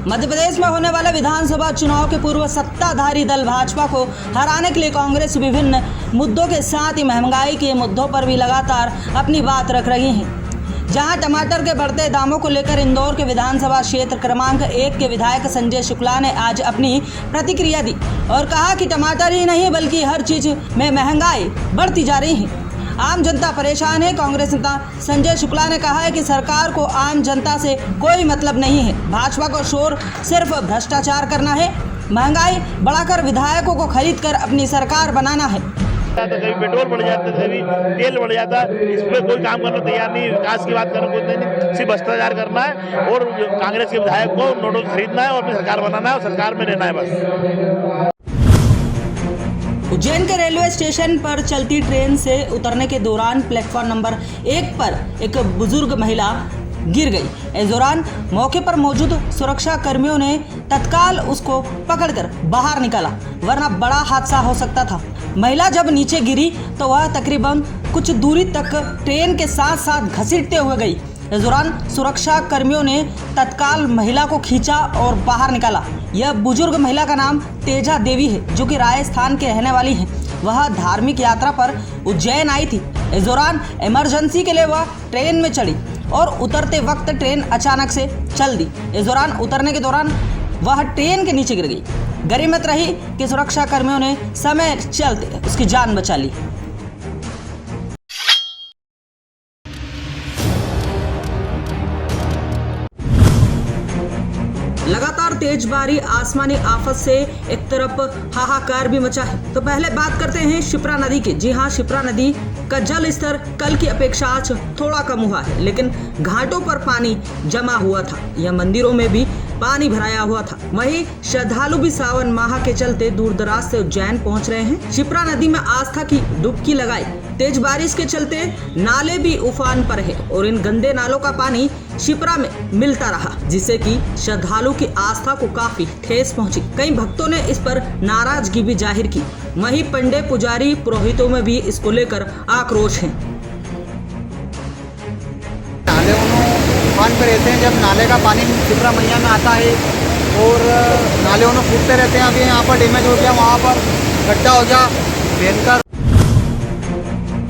मध्य प्रदेश में होने वाले विधानसभा चुनाव के पूर्व सत्ताधारी दल भाजपा को हराने के लिए कांग्रेस विभिन्न मुद्दों के साथ ही महंगाई के मुद्दों पर भी लगातार अपनी बात रख रही है। जहां टमाटर के बढ़ते दामों को लेकर इंदौर के विधानसभा क्षेत्र क्रमांक 1 के विधायक संजय शुक्ला ने आज अपनी प्रतिक्रिया दी और कहा कि टमाटर ही नहीं बल्कि हर चीज में महंगाई बढ़ती जा रही है। आम जनता परेशान है। कांग्रेस नेता संजय शुक्ला ने कहा है कि सरकार को आम जनता से कोई मतलब नहीं है। भाजपा को शोर सिर्फ भ्रष्टाचार करना है, महंगाई बढ़ाकर विधायकों को खरीद कर अपनी सरकार बनाना है। कभी पेट्रोल बढ़ जाता है, कभी तेल बढ़ जाता है, इस पर कोई काम करना तैयार नहीं। विकास की बात करना कोई नहीं, सिर्फ भ्रष्टाचार करना है और कांग्रेस के विधायक को नोटों से खरीदना है और अपनी सरकार बनाना है और सरकार में रहना है बस। उज्जैन के रेलवे स्टेशन पर चलती ट्रेन से उतरने के दौरान प्लेटफॉर्म नंबर 1 पर एक बुजुर्ग महिला गिर गई। इस दौरान मौके पर मौजूद सुरक्षा कर्मियों ने तत्काल उसको पकड़कर बाहर निकाला, वरना बड़ा हादसा हो सकता था। महिला जब नीचे गिरी तो वह तकरीबन कुछ दूरी तक ट्रेन के साथ साथ घसीटते हुए गई। इस दौरान सुरक्षा कर्मियों ने तत्काल महिला को खींचा और बाहर निकाला। यह बुजुर्ग महिला का नाम तेजा देवी है, जो कि राजस्थान के रहने वाली है। वह धार्मिक यात्रा पर उज्जैन आई थी। इस दौरान इमरजेंसी के लिए वह ट्रेन में चढ़ी और उतरते वक्त ट्रेन अचानक से चल दी। इस दौरान उतरने के दौरान वह ट्रेन के नीचे गिर गई। गनीमत रही कि सुरक्षा कर्मियों ने समय चलते उसकी जान बचा ली। लगातार तेज बारिश आसमानी आफत से एक तरफ हाहाकार भी मचा है। तो पहले बात करते हैं शिप्रा नदी की। जी हां, शिप्रा नदी का जल स्तर कल की अपेक्षा आज थोड़ा कम हुआ है, लेकिन घाटों पर पानी जमा हुआ था। यह मंदिरों में भी पानी भराया हुआ था। वहीं श्रद्धालु भी सावन माह के चलते दूर दराज से उज्जैन पहुंच रहे हैं। शिप्रा नदी में आस्था की डुबकी लगाई। तेज बारिश के चलते नाले भी उफान पर है और इन गंदे नालों का पानी शिप्रा में मिलता रहा, जिससे कि श्रद्धालु की आस्था को काफी ठेस पहुंची। कई भक्तों ने इस पर नाराजगी भी जाहिर की। वहीं पंडे पुजारी पुरोहितों में भी इसको लेकर आक्रोश है। नाले उफान पर रहते हैं, जब नाले का पानी शिप्रा मैया में आता है और नाले फूटते रहते हैं। अभी यहाँ पर डैमेज हो गया, वहाँ पर गड्ढा हो गया भयंकर।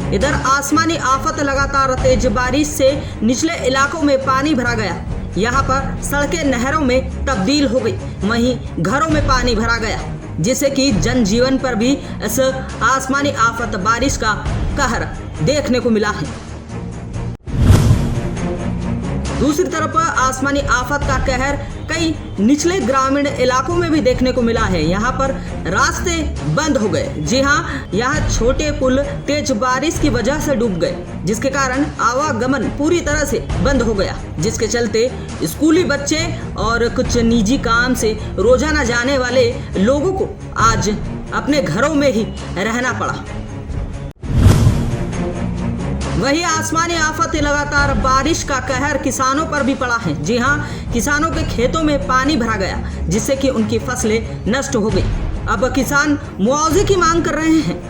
इधर आसमानी आफत लगातार तेज बारिश से निचले इलाकों में पानी भरा गया। यहाँ पर सड़कें नहरों में तब्दील हो गई। वहीं घरों में पानी भरा गया, जिससे कि जनजीवन पर भी इस आसमानी आफत बारिश का कहर देखने को मिला है। दूसरी तरफ आसमानी आफत का कहर कई निचले ग्रामीण इलाकों में भी देखने को मिला है। यहाँ पर रास्ते बंद हो गए। जी हाँ, यहाँ छोटे पुल तेज बारिश की वजह से डूब गए, जिसके कारण आवागमन पूरी तरह से बंद हो गया, जिसके चलते स्कूली बच्चे और कुछ निजी काम से रोजाना जाने वाले लोगों को आज अपने घरों में ही रहना पड़ा। वही आसमानी आफत लगातार बारिश का कहर किसानों पर भी पड़ा है। जी हाँ, किसानों के खेतों में पानी भरा गया, जिससे कि उनकी फसलें नष्ट हो गई। अब किसान मुआवजे की मांग कर रहे हैं।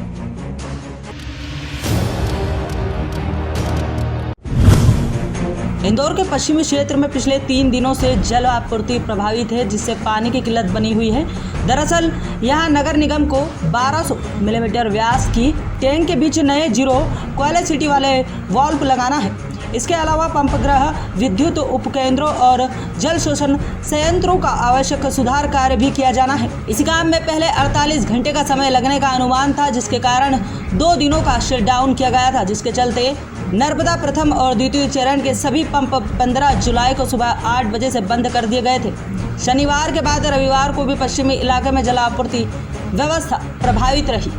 इंदौर के पश्चिमी क्षेत्र में पिछले 3 दिनों से जल आपूर्ति प्रभावित है, जिससे पानी की किल्लत बनी हुई है। दरअसल यहां नगर निगम को 1200 मिलीमीटर व्यास की टैंक के बीच नए जीरो क्वालिटी वाले वाल्व लगाना है। इसके अलावा पंप ग्रह, विद्युत उपकेंद्रों और जल शोषण संयंत्रों का आवश्यक सुधार कार्य भी किया जाना है। इस काम में पहले 48 घंटे का समय लगने का अनुमान था, जिसके कारण 2 दिनों का शटडाउन किया गया था, जिसके चलते नर्मदा प्रथम और द्वितीय चरण के सभी पंप 15 जुलाई को सुबह 8 बजे से बंद कर दिए गए थे। शनिवार के बाद रविवार को भी पश्चिमी इलाके में जलापूर्ति व्यवस्था प्रभावित रही,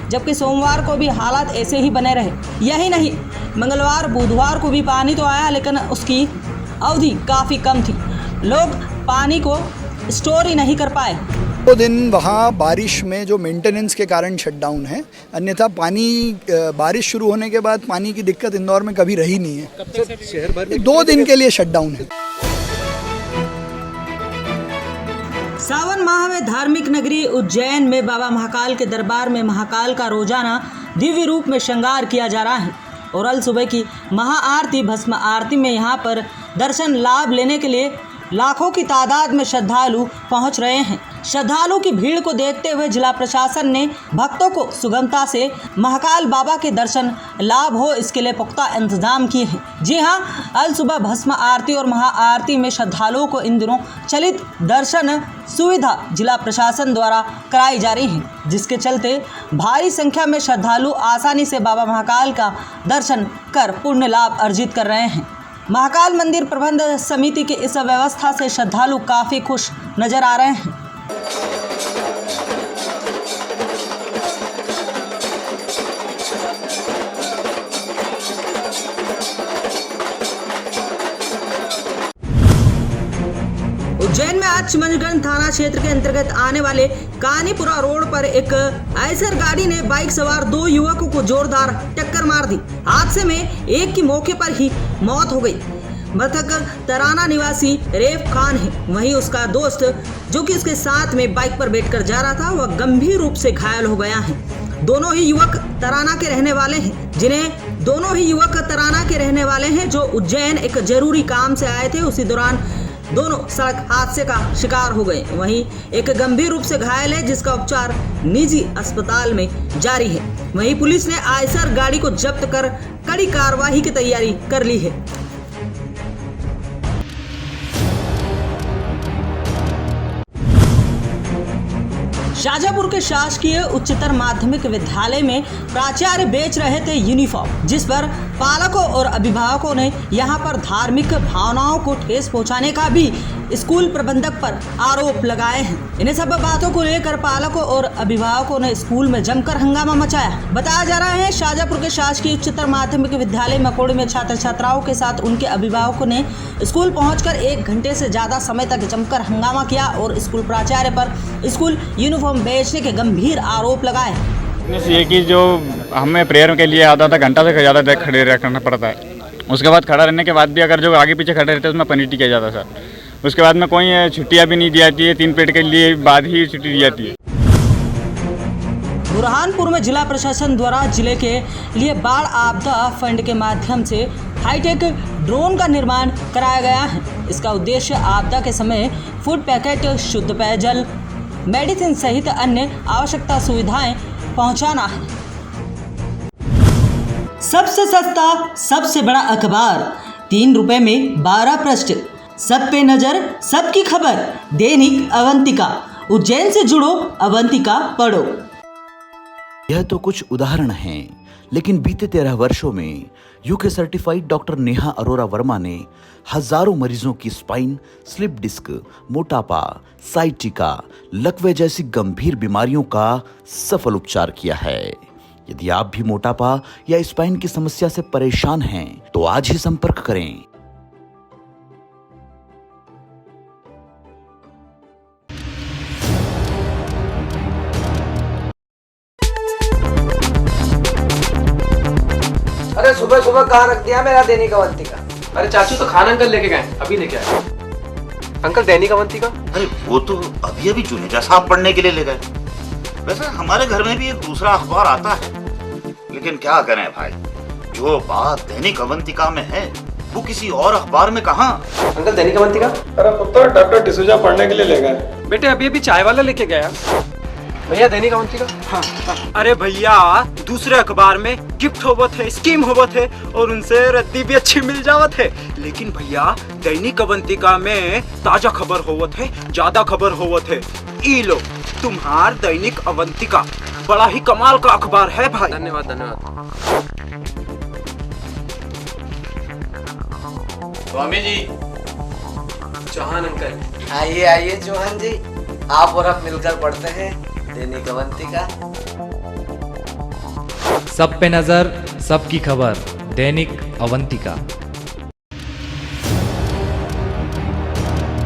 जबकि सोमवार को भी हालात ऐसे ही बने रहे। यही नहीं, मंगलवार बुधवार को भी पानी तो आया, लेकिन उसकी अवधि काफ़ी कम थी। लोग पानी को स्टोर ही नहीं कर पाए। 2 दिन वहाँ बारिश में जो मेंटेनेंस के कारण शटडाउन है, अन्यथा बारिश शुरू होने के बाद पानी की दिक्कत इंदौर में कभी रही नहीं है। कब तक शहर भर में 2 दिन के लिए शटडाउन है। सावन माह में धार्मिक नगरी उज्जैन में बाबा महाकाल के दरबार में महाकाल का रोजाना दिव्य रूप में श्रृंगार किया जा रहा है और अल सुबह की महाआरती भस्म आरती में यहाँ पर दर्शन लाभ लेने के लिए लाखों की तादाद में श्रद्धालु पहुंच रहे हैं। श्रद्धालु की भीड़ को देखते हुए जिला प्रशासन ने भक्तों को सुगमता से महाकाल बाबा के दर्शन लाभ हो, इसके लिए पुख्ता इंतजाम किए हैं। जी हां, अल सुबह भस्म आरती और महाआरती में श्रद्धालुओं को इन दिनों चलित दर्शन सुविधा जिला प्रशासन द्वारा कराई जा रही है, जिसके चलते भारी संख्या में श्रद्धालु आसानी से बाबा महाकाल का दर्शन कर पुण्य लाभ अर्जित कर रहे हैं। महाकाल मंदिर प्रबंध समिति की इस व्यवस्था से श्रद्धालु काफी खुश नजर आ रहे हैं। उज्जैन में आज चिमनगंज थाना क्षेत्र के अंतर्गत आने वाले कानीपुरा रोड पर एक आयसर गाड़ी ने बाइक सवार 2 युवकों को जोरदार टक्कर मार दी। हादसे में एक की मौके पर ही मौत हो गई। मृतक तराना निवासी रेफ खान है, वहीं उसका दोस्त जो कि उसके साथ में बाइक पर बैठकर जा रहा था, वह गंभीर रूप से घायल हो गया है। दोनों ही युवक तराना के रहने वाले हैं जो उज्जैन एक जरूरी काम से आए थे। उसी दौरान दोनों सड़क हादसे का शिकार हो गए। वहीं एक गंभीर रूप से घायल है, जिसका उपचार निजी अस्पताल में जारी है। वहीं पुलिस ने आयसर गाड़ी को जब्त कर कड़ी कार्रवाई की तैयारी कर ली है। शाजापुर के शासकीय उच्चतर माध्यमिक विद्यालय में प्राचार्य बेच रहे थे यूनिफॉर्म, जिस पर पालकों और अभिभावकों ने यहां पर धार्मिक भावनाओं को ठेस पहुंचाने का भी स्कूल प्रबंधक पर आरोप लगाए हैं। इन्हें सब बातों को लेकर पालकों और अभिभावकों ने स्कूल में जमकर हंगामा मचाया। बताया जा रहा है शाजापुर के शासकीय उच्चतर माध्यमिक विद्यालय मकोड़ी में छात्र छात्राओं के साथ उनके अभिभावकों ने स्कूल पहुंचकर 1 घंटे से ज्यादा समय तक जमकर हंगामा किया और स्कूल प्राचार्य पर स्कूल यूनिफॉर्म बेचने के गंभीर आरोप लगाए। ये कि जो हमें प्रेयर के लिए आधा घंटा से ज़्यादा देर खड़े रहना पड़ता है। उसके बाद खड़ा रहने के बाद भी अगर जो आगे पीछे खड़े रहते हैं उसमें पेनल्टी किया जाता है सर। उसके बाद में कोई छुट्टियां भी नहीं दी जाती है, 3 पीरियड के लिए बाद ही छुट्टी दी जाती है। बुरहानपुर में जिला प्रशासन द्वारा जिले के लिए बाढ़ आपदा फंड के माध्यम से हाईटेक ड्रोन का निर्माण कराया गया है। इसका उद्देश्य आपदा के समय फूड पैकेट, शुद्ध पेयजल, मेडिसिन सहित अन्य आवश्यकता सुविधाएं पहुंचाना है। सबसे सस्ता, सबसे बड़ा अखबार, 3 रुपए में 12 पृष्ठ, सब पे नजर, सबकी खबर, दैनिक अवंतिका। उज्जैन से जुड़ो, अवंतिका पढ़ो। यह तो कुछ उदाहरण हैं, लेकिन बीते 13 वर्षों में UK certified doctor Neha Arora Verma ने हजारों मरीजों की स्पाइन, स्लिप डिस्क, मोटापा, साइटिका, लकवे जैसी गंभीर बीमारियों का सफल उपचार किया है। यदि आप भी मोटापा या स्पाइन की समस्या से परेशान हैं, तो आज ही संपर्क करें। अरे सुबह सुबह कहाँ रख दिया मेरा दैनिक अवंतिका? अरे चाचू तो खान अंकल लेके गए, अभी लेके आए। अंकल दैनिक अवंतिका? अरे वो तो अभी अभी जुनेजा साहब पढ़ने के लिए ले गए। वैसे हमारे घर में भी एक दूसरा अखबार आता है, लेकिन क्या करें भाई, जो बात दैनिक अवंतिका में है वो किसी और अखबार में कहाँ। अंकल दैनिक अवंतिका? अरे पुत्र डॉक्टर डिसूजा पढ़ने के लिए ले गए। बेटे अभी अभी चाय वाला लेके गया। भैया दैनिक अवंतिका? हाँ। अरे भैया दूसरे अखबार में गिफ्ट होवत है, स्कीम होवत है और उनसे रद्दी भी अच्छी मिल जावत है, लेकिन भैया दैनिक अवंतिका में ताजा खबर होवत है, ज्यादा खबर होवत है। ई लो तुम्हार दैनिक अवंतिका, बड़ा ही कमाल का अखबार है भाई। धन्यवाद धन्यवाद। स्वामी जी, चौहान अंकल। आइए आइए चौहान जी, आप और हम मिलकर पढ़ते हैं दैनिक अवंतिका। सब पे नजर, सबकी खबर, दैनिक अवंतिका।